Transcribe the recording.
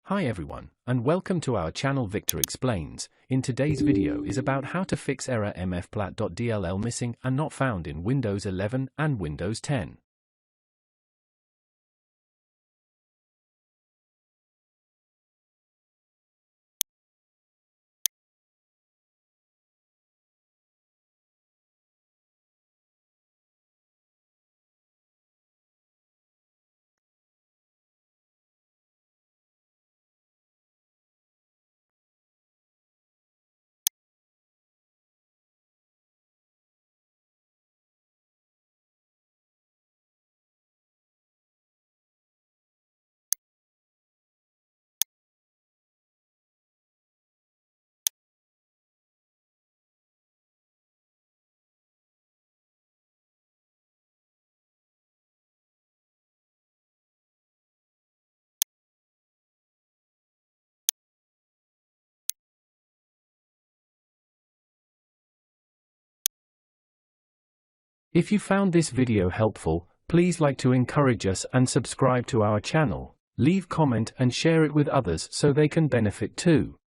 Hi everyone, and welcome to our channel Victor Explains. In today's video is about how to fix error MFPlat.DLL missing and not found in Windows 11 and Windows 10. If you found this video helpful, please like to encourage us and subscribe to our channel. Leave comment and share it with others so they can benefit too.